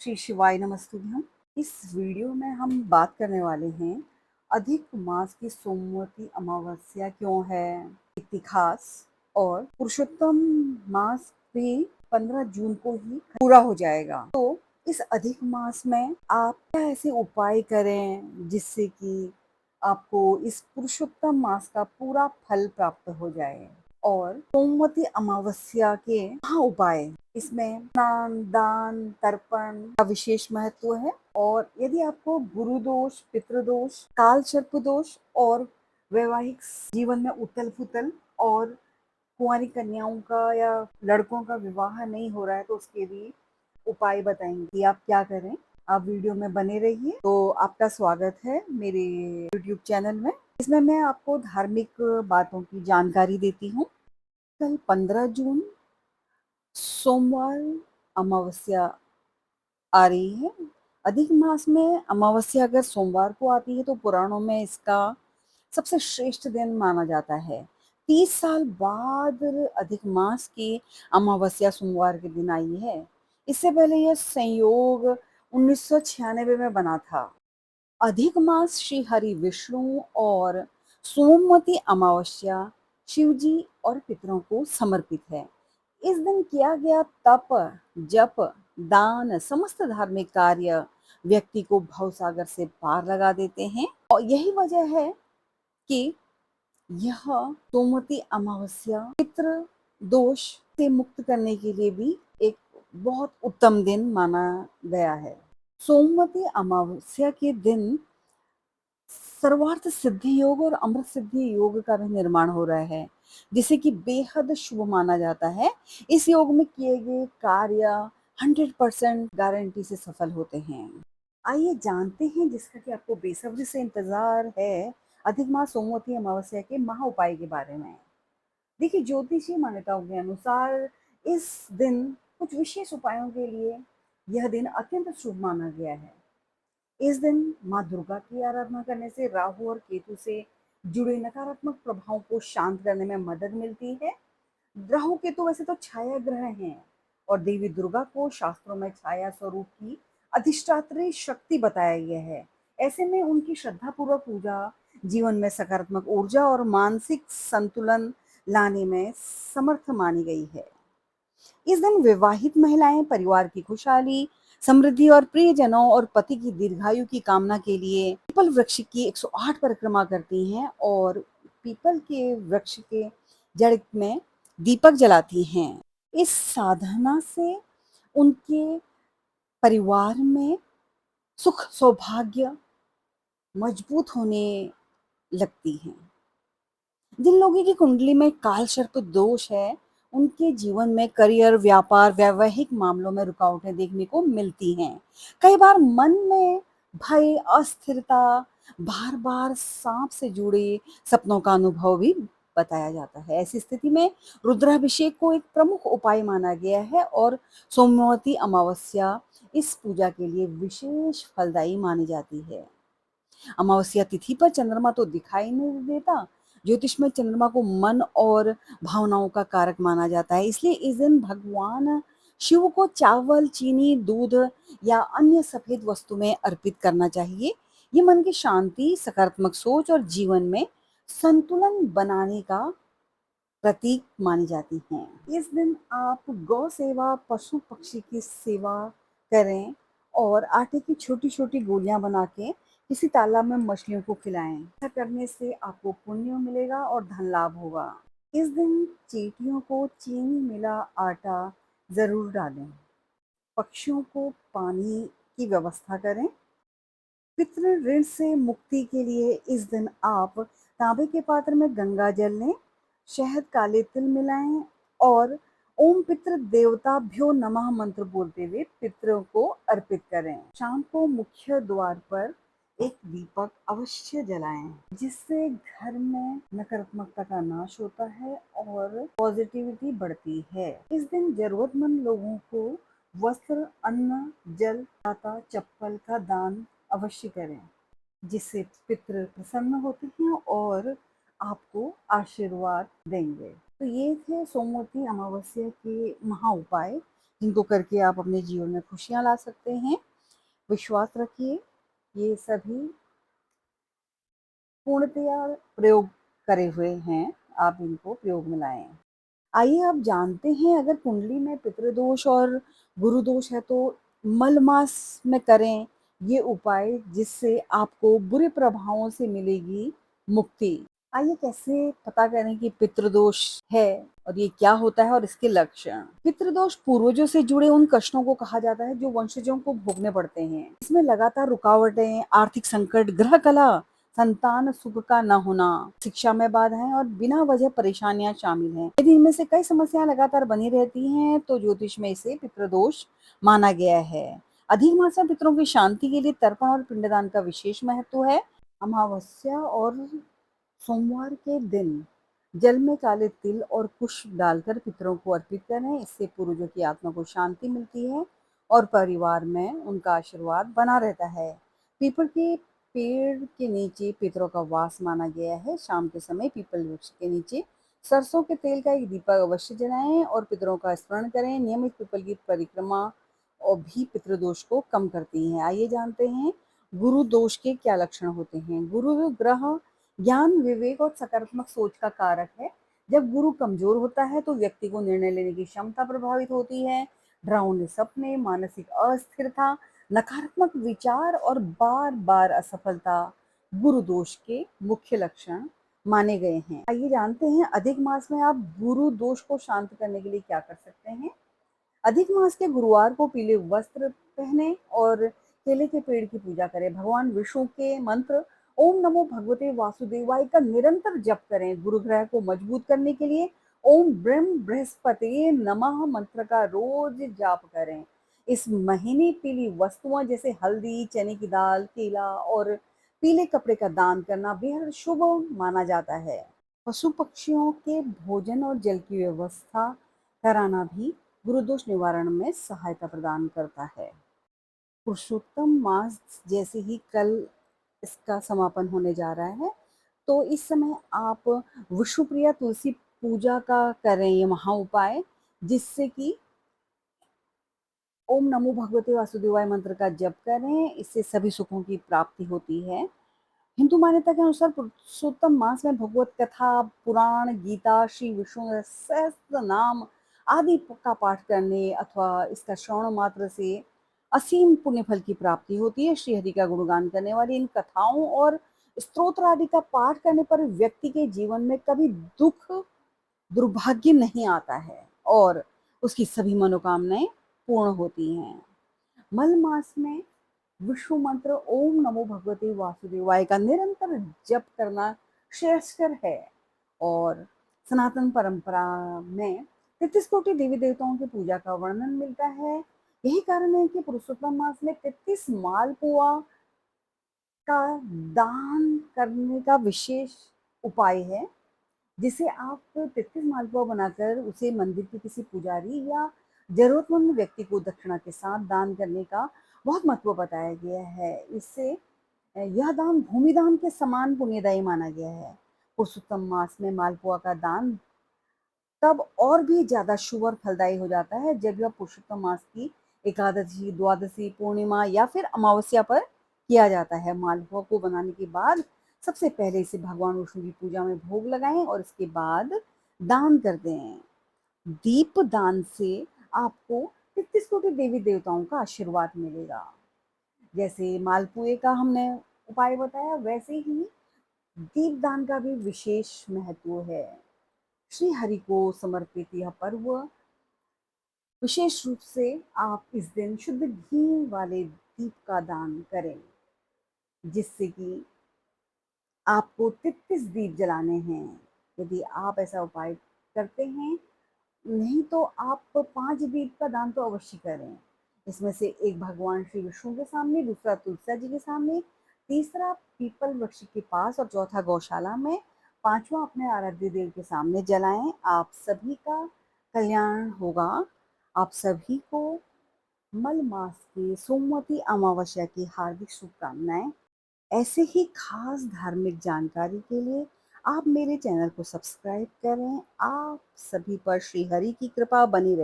श्री शिवाय नमस्तुभ्यम। इस वीडियो में हम बात करने वाले हैं अधिक मास की सोमवती अमावस्या क्यों है, इतिहास और पुरुषोत्तम मास भी 15 जून को ही पूरा हो जाएगा। तो इस अधिक मास में आप क्या ऐसे उपाय करें जिससे कि आपको इस पुरुषोत्तम मास का पूरा फल प्राप्त हो जाए। और सोमवती अमावस्या के महा उपाय, इसमें स्नान, दान, तर्पण का विशेष महत्व है। और यदि आपको गुरु दोष, पितृदोष, काल सर्प दोष और वैवाहिक जीवन में उथल पुथल और कुंवारी कन्याओं का या लड़कों का विवाह नहीं हो रहा है, तो उसके भी उपाय बताएंगे कि आप क्या करें। आप वीडियो में बने रहिए। तो आपका स्वागत है मेरे YouTube चैनल में। इसमें मैं आपको धार्मिक बातों की जानकारी देती हूँ। कल 15 जून सोमवार अमावस्या आ रही है। अधिक मास में अमावस्या अगर सोमवार को आती है तो पुराणों में इसका सबसे श्रेष्ठ दिन माना जाता है। 30 साल बाद अधिक मास की अमावस्या सोमवार के दिन आई है। इससे पहले यह संयोग 1996 में बना था। अधिक मास श्री हरि विष्णु और सोमवती अमावस्या शिवजी और पितरों को समर्पित है। इस दिन किया गया तप, जप, दान, समस्त धार्मिक कार्य व्यक्ति को भवसागर से पार लगा देते हैं। और यही वजह है कि यह सोमवती अमावस्या पितृ दोष से मुक्त करने के लिए भी एक बहुत उत्तम दिन माना गया है। सोमवती अमावस्या के दिन सर्वार्थ सिद्धि योग और अमृत सिद्धि योग का भी निर्माण हो रहा है, जिसे कि बेहद शुभ माना जाता है। इस योग में किए गए कार्य 100% गारंटी से सफल होते हैं। आइए जानते हैं, जिसका कि आपको बेसब्री से इंतजार है, अधिक मास सोमवती अमावस्या के महा उपाय के बारे में। देखिए, ज्योतिषीय मान्यताओं के अनुसार इस दिन कुछ विशेष उपायों के लिए यह दिन अत्यंत शुभ माना गया है। इस दिन माँ दुर्गा की आराधना करने से राहु और केतु से जुड़े नकारात्मक प्रभावों को शांत करने में मदद मिलती है। राहु केतु वैसे तो छाया ग्रह हैं और देवी दुर्गा को शास्त्रों में छाया स्वरूप की अधिष्ठात्री शक्ति बताया गया है। ऐसे में उनकी श्रद्धापूर्वक पूजा जीवन में सकारात्मक ऊर्जा और मानसिक संतुलन लाने में समर्थ मानी गई है। इस दिन विवाहित महिलाएं परिवार की खुशहाली, समृद्धि और प्रियजनों और पति की दीर्घायु की कामना के लिए पीपल वृक्ष की 108 परिक्रमा करती हैं और पीपल के वृक्ष के जड़ में दीपक जलाती हैं। इस साधना से उनके परिवार में सुख सौभाग्य मजबूत होने लगती हैं। जिन लोगों की कुंडली में काल सर्प दोष है, उनके जीवन में करियर, व्यापार, वैवाहिक मामलों में रुकावटें देखने को मिलती हैं। कई बार मन में भय, अस्थिरता, बार बार सांप से जुड़े सपनों का अनुभव भी बताया जाता है। ऐसी स्थिति में रुद्राभिषेक को एक प्रमुख उपाय माना गया है और सोमवती अमावस्या इस पूजा के लिए विशेष फलदायी मानी जाती है। अमावस्या तिथि पर चंद्रमा तो दिखाई नहीं देता। ज्योतिष में चंद्रमा को मन और भावनाओं का कारक माना जाता है, इसलिए इस दिन भगवान शिव को चावल, चीनी, दूध या अन्य सफेद वस्तु में अर्पित करना चाहिए। ये मन की शांति, सकारात्मक सोच और जीवन में संतुलन बनाने का प्रतीक मानी जाती हैं। इस दिन आप गौ सेवा, पशु पक्षी की सेवा करें और आटे की छोटी छोटी गोलियां बना के किसी तालाब में मछलियों को खिलाएं। ऐसा करने से आपको पुण्य मिलेगा और धन लाभ होगा। इस दिन चींटियों को चीनी मिला आटा जरूर डालें। पक्षियों को पानी की व्यवस्था करें। पितृ ऋण से मुक्ति के लिए इस दिन आप तांबे के पात्र में गंगा जल लें, शहद, काले तिल मिलाएं और ओम पितृ देवताभ्यो नमः मंत्र बोलते हुए पितरों को अर्पित करें। शाम को मुख्य द्वार पर एक दीपक अवश्य जलाएं, जिससे घर में नकारात्मकता का नाश होता है और पॉजिटिविटी बढ़ती है। इस दिन जरूरतमंद लोगों को वस्त्र, अन्न, जल, छाता, चप्पल का दान अवश्य करें, जिससे पितृ प्रसन्न होते हैं और आपको आशीर्वाद देंगे। तो ये थे सोमवती अमावस्या के महा उपाय। जिनको करके आप अपने जीवन में खुशियाँ ला सकते हैं। विश्वास रखिए, ये सभी पूर्णतया प्रयोग करे हुए हैं, आप इनको प्रयोग में लाएँ। आइए आप जानते हैं अगर कुंडली में पितृदोष और गुरु दोष है तो मल मास में करें ये उपाय जिससे आपको बुरे प्रभावों से मिलेगी मुक्ति। आइए कैसे पता करें कि पितृदोष है और ये क्या होता है और इसके लक्षण। पितृदोष पूर्वजों से जुड़े उन कष्टों को कहा जाता है जो वंशजों को भोगने पड़ते हैं। इसमें लगातार रुकावटें, आर्थिक संकट, ग्रह कला, संतान सुख का न होना, शिक्षा में बाधाएं और बिना वजह परेशानियां शामिल हैं। यदि इनमें से कई समस्याएं लगातार बनी रहती हैं तो ज्योतिष में इसे पितृदोष माना गया है। अधिक मास में पितरों की शांति के लिए तर्पण और पिंडदान का विशेष महत्व है। अमावस्या और सोमवार के दिन जल में काले तिल और कुश डालकर पितरों को अर्पित करें। इससे पूर्वजों की आत्मा को शांति मिलती है और परिवार में उनका आशीर्वाद बना रहता है। पीपल के पेड़ के नीचे पितरों का वास माना गया है। शाम के समय पीपल वृक्ष के नीचे सरसों के तेल का एक दीपक अवश्य जलाएं और पितरों का स्मरण करें। नियमित पीपल की परिक्रमा और भी पितृदोष को कम करती है। आइए जानते हैं गुरु दोष के क्या लक्षण होते हैं। गुरु ग्रह ज्ञान, विवेक और सकारात्मक सोच का कारक है। जब गुरु कमजोर होता है तो व्यक्ति को निर्णय लेने की क्षमता प्रभावित होती है। डरावने सपने, मानसिक अस्थिरता, नकारात्मक विचार और बार बार असफलता गुरु दोष के मुख्य लक्षण माने गए हैं। आइए जानते हैं अधिक मास में आप गुरु दोष को शांत करने के लिए क्या कर सकते हैं। अधिक मास के गुरुवार को पीले वस्त्र पहने और केले के पेड़ की पूजा करें। भगवान विष्णु के मंत्र ओम नमो भगवते वासुदेवाय का निरंतर जप करें। गुरु ग्रह को मजबूत करने के लिए ओम ब्रह्म बृहस्पति नमः मंत्र का रोज जाप करें। इस महीने पीली वस्तुओं जैसे हल्दी, चने की दाल, केला और पीले कपड़े का दान करना बेहद शुभ माना जाता है। पशु पक्षियों के भोजन और जल की व्यवस्था कराना भी गुरुदोष निवारण में सहायता प्रदान करता है। पुरुषोत्तम मास जैसे ही कल इसका समापन होने जा रहा है तो इस समय आप विष्णुप्रिया तुलसी पूजा का करें ये महा उपाय, जिससे कि ओम नमो भगवते वासुदेवाय मंत्र का जप करें। इससे सभी सुखों की प्राप्ति होती है। हिंदू मान्यता के अनुसार पुरुषोत्तम मास में भगवत कथा, पुराण, गीता, श्री विष्णु सहस्त्र नाम आदि का पाठ करने अथवा इसका श्रवण मात्र से असीम पुण्य फल की प्राप्ति होती है। श्री हरि का गुणगान करने वाली इन कथाओं और स्तोत्र आदि का पाठ करने पर व्यक्ति के जीवन में कभी दुख, दुर्भाग्य नहीं आता है और उसकी सभी मनोकामनाएं पूर्ण होती हैं। मल मास में विष्णु मंत्र ओम नमो भगवते वासुदेवाय का निरंतर जप करना श्रेयस्कर है और सनातन परंपरा में 33 कोटि देवी देवताओं की पूजा का वर्णन मिलता है। यही कारण है कि पुरुषोत्तम मास में 33 मालपुआ का दान करने का विशेष उपाय है, जिसे आप 33 मालपुआ बनाकर उसे मंदिर के किसी पुजारी या जरूरतमंद व्यक्ति को दक्षिणा के साथ दान करने का बहुत महत्व बताया गया है। इससे यह दान भूमि दान के समान पुण्यदायी माना गया है। पुरुषोत्तम मास में मालपुआ का दान तब और भी ज्यादा शुभ और फलदायी हो जाता है जब यह पुरुषोत्तम मास की एकादशी, द्वादशी, पूर्णिमा या फिर अमावस्या पर किया जाता है। मालपुआ को बनाने के बाद सबसे पहले इसे भगवान विष्णु की पूजा में भोग लगाएं और इसके बाद दान कर दें। दीप दान से आपको 33 कोटि देवी देवताओं का आशीर्वाद मिलेगा। जैसे मालपुए का हमने उपाय बताया, वैसे ही दीपदान का भी विशेष महत्व है। श्री हरि को समर्पित यह पर्व विशेष रूप से आप इस दिन शुद्ध घी वाले दीप का दान करें, जिससे कि आपको 33 दीप जलाने हैं। यदि आप ऐसा उपाय करते हैं, नहीं तो आप 5 दीप का दान तो अवश्य करें। इसमें से एक भगवान श्री विष्णु के सामने, दूसरा तुलसा जी के सामने, तीसरा पीपल वृक्ष के पास और चौथा गौशाला में, पांचवा अपने आराध्य देव के सामने जलाएं। आप सभी का कल्याण होगा। आप सभी को मल मास की सोमवती अमावस्या की हार्दिक शुभकामनाएं। ऐसे ही खास धार्मिक जानकारी के लिए आप मेरे चैनल को सब्सक्राइब करें। आप सभी पर श्री हरि की कृपा बनी रहे।